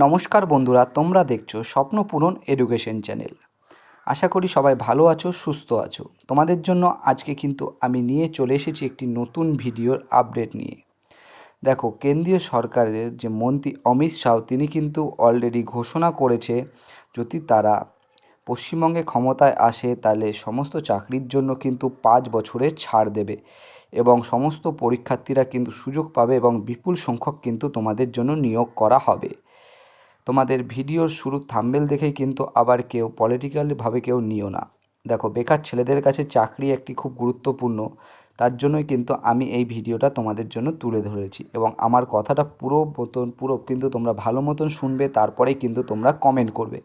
নমস্কার বন্ধুরা, তোমরা দেখছো স্বপ্ন পূরণ এডুকেশন চ্যানেল। আশা করি সবাই ভালো আছো, সুস্থ আছো। তোমাদের জন্য আজকে কিন্তু আমি নিয়ে চলে এসেছি একটি নতুন ভিডিওর আপডেট নিয়ে। দেখো, কেন্দ্রীয় সরকারের যে মন্ত্রী অমিত শাহ, তিনি কিন্তু অলরেডি ঘোষণা করেছে যদি তারা পশ্চিমবঙ্গে ক্ষমতায় আসে তাহলে সমস্ত চাকরির জন্য কিন্তু 5 বছরের ছাড় দেবে এবং সমস্ত পরীক্ষার্থীরা কিন্তু সুযোগ পাবে এবং বিপুল সংখ্যক কিন্তু তোমাদের জন্য নিয়োগ করা হবে। তোমাদের ভিডিওর শুরু থাম্বনেল দেখেই কিন্তু আবার কেউ পলিটিক্যালভাবে কেউ নিও না। দেখো, বেকার ছেলেদের কাছে চাকরি একটি খুব গুরুত্বপূর্ণ, তার জন্যই কিন্তু আমি এই ভিডিওটা তোমাদের জন্য তুলে ধরেছি এবং আমার কথাটা পুরো কিন্তু তোমরা ভালো মতন শুনবে, তারপরেই কিন্তু তোমরা কমেন্ট করবে।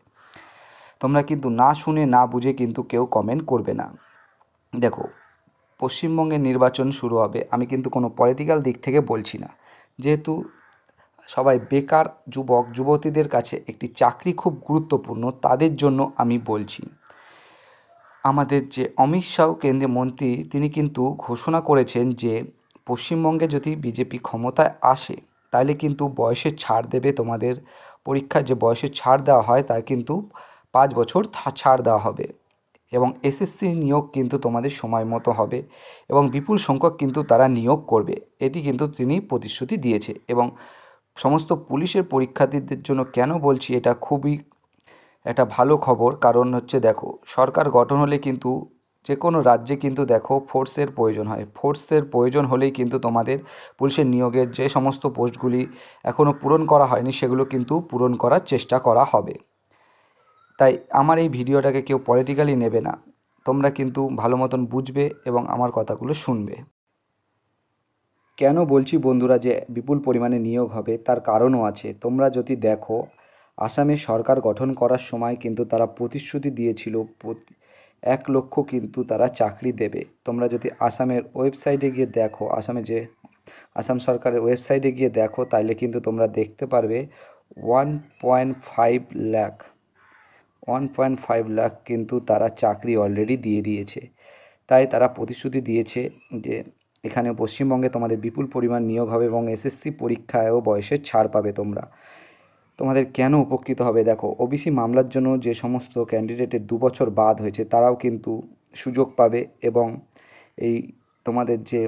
তোমরা কিন্তু না শুনে না বুঝে কিন্তু কেউ কমেন্ট করবে না। দেখো, পশ্চিমবঙ্গে নির্বাচন শুরু হবে, আমি কিন্তু কোনো পলিটিক্যাল দিক থেকে বলছি না। যেহেতু সবাই বেকার যুবক যুবতীদের কাছে একটি চাকরি খুব গুরুত্বপূর্ণ, তাদের জন্য আমি বলছি। আমাদের যে অমিত শাহ কেন্দ্রীয় মন্ত্রী, তিনি কিন্তু ঘোষণা করেছেন যে পশ্চিমবঙ্গে যদি বিজেপি ক্ষমতায় আসে তাহলে কিন্তু বয়সের ছাড় দেবে। তোমাদের পরীক্ষার যে বয়সের ছাড় দেওয়া হয় তার কিন্তু 5 বছর ছাড় দেওয়া হবে এবং এসএসসি নিয়োগ কিন্তু তোমাদের সময় মতো হবে এবং বিপুল সংখ্যক কিন্তু তারা নিয়োগ করবে। এটি কিন্তু তিনি প্রতিশ্রুতি দিয়েছে এবং সমস্ত পুলিশের পরীক্ষার্থীদের জন্য কেন বলছি, এটা খুবই একটা ভালো খবর। কারণ হচ্ছে, দেখো, সরকার গঠন হলে কিন্তু যে কোনো রাজ্যে কিন্তু দেখো ফোর্সের প্রয়োজন হয়। ফোর্সের প্রয়োজন হলেই কিন্তু তোমাদের পুলিশের নিয়োগের যে সমস্ত পোস্টগুলি এখনও পূরণ করা হয়নি সেগুলো কিন্তু পূরণ করার চেষ্টা করা হবে। তাই আমার এই ভিডিওটাকে কেউ পলিটিক্যালি নেবে না, তোমরা কিন্তু ভালো মতন বুঝবে এবং আমার কথাগুলো শুনবে। কেন বলছি বন্ধুরা যে বিপুল পরিমাণে নিয়োগ হবে, তার কারণও আছে। তোমরা যদি দেখো, আসামে সরকার গঠন করার সময় কিন্তু তারা প্রতিশ্রুতি দিয়েছিল 1 লক্ষ কিন্তু তারা চাকরি দেবে। তোমরা যদি আসামের ওয়েবসাইটে গিয়ে দেখো, আসাম সরকারের ওয়েবসাইটে গিয়ে দেখো, তাহলে কিন্তু তোমরা দেখতে পারবে 1.5 লাখ 1.5 লাখ কিন্তু তারা চাকরি অলরেডি দিয়ে দিয়েছে। তাই তারা প্রতিশ্রুতি দিয়েছে যে এখানে পশ্চিমবঙ্গে তোমাদের বিপুল পরিমাণ নিয়োগ হবে এবং এসএসসি পরীক্ষায়ও বয়সের ছাড় পাবে তোমরা। তোমাদের কেন উপকৃত হবে, দেখো, ওবিসি মামলার জন্য যে সমস্ত ক্যান্ডিডেটের 2 বছর বাদ হয়েছে তারাও কিন্তু সুযোগ পাবে এবং এই তোমাদের যে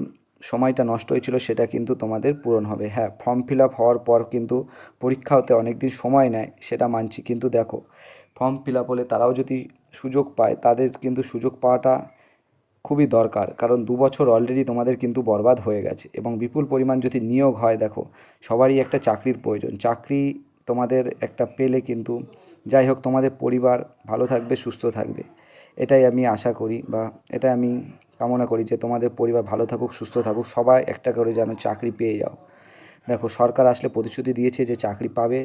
সময়টা নষ্ট হয়েছিল সেটা কিন্তু তোমাদের পূরণ হবে। হ্যাঁ, ফর্ম ফিল আপ হওয়ার পর কিন্তু পরীক্ষা হতে অনেক দিন সময় নেয়, সেটা মানছি, কিন্তু দেখো, ফর্ম ফিল আপ হলে তারাও যদি সুযোগ পায়, তাদের কিন্তু সুযোগ পাওয়াটা খুবই দরকার। কারণ 2 বছর অলরেডি তোমাদের কিন্তু বরবাদ হয়ে গেছে এবং বিপুল পরিমাণ যদি নিয়োগ হয়, দেখো, সবারই একটা চাকরির প্রয়োজন। চাকরি তোমাদের একটা পেলে কিন্তু যাই হোক তোমাদের পরিবার ভালো থাকবে, সুস্থ থাকবে। এটাই আমি আশা করি বা এটাই আমি কামনা করি যে তোমাদের পরিবার ভালো থাকুক, সুস্থ থাকুক, সবাই একটা করে যেন চাকরি পেয়ে যাও। দেখো, সরকার আসলে প্রতিশ্রুতি দিয়েছে যে চাকরি পাবে।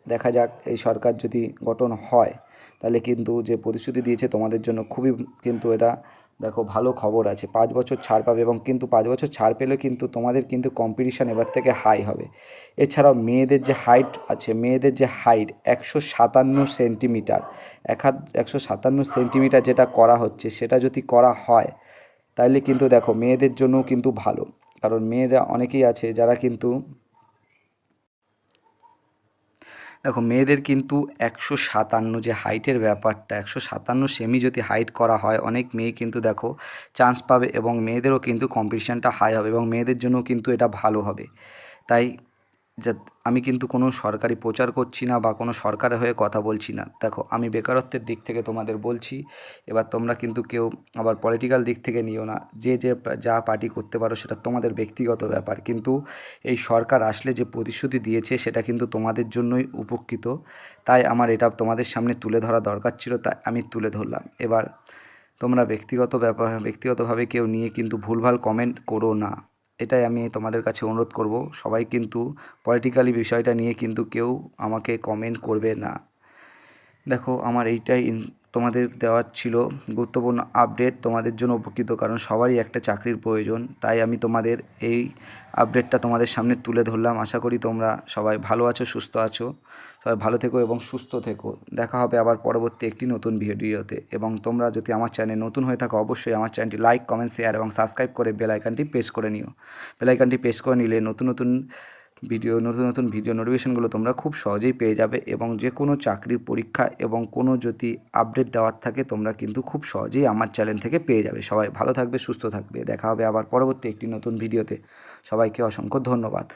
দেখা যাক এই সরকার যদি গঠন হয় তাহলে কিন্তু যে প্রতিশ্রুতি দিয়েছে তোমাদের জন্য খুবই কিন্তু এটা, দেখো, ভালো খবর আছে। 5 বছর ছাড় পাবে এবং কিন্তু 5 বছর ছাড় পেলে কিন্তু তোমাদের কিন্তু কম্পিটিশান এবার থেকে হাই হবে। এছাড়াও মেয়েদের যে হাইট আছে, মেয়েদের যে হাইট 157 সেন্টিমিটার, 157 সেন্টিমিটার যেটা করা হচ্ছে, সেটা যদি করা হয় তাহলে কিন্তু দেখো মেয়েদের জন্যও কিন্তু ভালো। কারণ মেয়েরা অনেকেই আছে যারা কিন্তু, দেখো, মেয়েদের কিন্তু 157 যে হাইটের ব্যাপারটা, 157 সেমি যদি হাইট করা হয়, অনেক মেয়ে কিন্তু দেখো চান্স পাবে এবং মেয়েদেরও কিন্তু কম্পিটিশানটা হাই হবে এবং মেয়েদের জন্য কিন্তু এটা ভালো হবে। তাই যা, আমি কিন্তু কোনো সরকারি প্রচার করছি না বা কোনো সরকারের হয়ে কথা বলছি না। দেখো, আমি বেকারত্বের দিক থেকে তোমাদের বলছি। এবার তোমরা কিন্তু কেউ আবার পলিটিক্যাল দিক থেকে নিও না। যে যা পার্টি করতে পারো সেটা তোমাদের ব্যক্তিগত ব্যাপার, কিন্তু এই সরকার আসলে যে প্রতিশ্রুতি দিয়েছে সেটা কিন্তু তোমাদের জন্যই উপকৃত। তাই আমার এটা তোমাদের সামনে তুলে ধরা দরকার ছিল, তাই আমি তুলে ধরলাম। এবার তোমরা ব্যক্তিগতভাবে কেউ নিয়ে কিন্তু ভুলভাল কমেন্ট করো না, এটাই আমি তোমাদের কাছে অনুরোধ করব। সবাই কিন্তু পলিটিক্যালি বিষয়টা নিয়ে কিন্তু কেউ আমাকে কমেন্ট করবে না। দেখো, আমার এইটাই তোমাদের দেওয়ার ছিল গুরুত্বপূর্ণ আপডেট, তোমাদের জন্য উপকৃত, কারণ সবারই একটা চাকরির প্রয়োজন। তাই আমি তোমাদের এই আপডেটটা তোমাদের সামনে তুলে ধরলাম। আশা করি তোমরা সবাই ভালো আছো, সুস্থ আছো। সবাই ভালো থেকো এবং সুস্থ থেকো। দেখা হবে আবার পরবর্তী একটি নতুন ভিডিওতে। এবং তোমরা যদি আমার চ্যানেলে নতুন হয়ে থাকো, অবশ্যই আমার চ্যানেলটি লাইক, কমেন্ট, শেয়ার এবং সাবস্ক্রাইব করে বেল আইকনটি প্রেস করে নিও। বেল আইকনটি প্রেস করে নিলে নতুন নতুন নতুন নতুন ভিডিও নোটিফিকেশনগুলো তোমরা খুব সহজেই পেয়ে যাবে, এবং যে কোনো চাকরির পরীক্ষা এবং কোনো যদি আপডেট দেওয়ার থাকে তোমরা কিন্তু খুব সহজেই আমার চ্যানেল থেকে পেয়ে যাবে। সবাই ভালো থাকবে, সুস্থ থাকবে। দেখা হবে আবার পরবর্তী একটি নতুন ভিডিওতে। সবাইকে অসংখ্য ধন্যবাদ।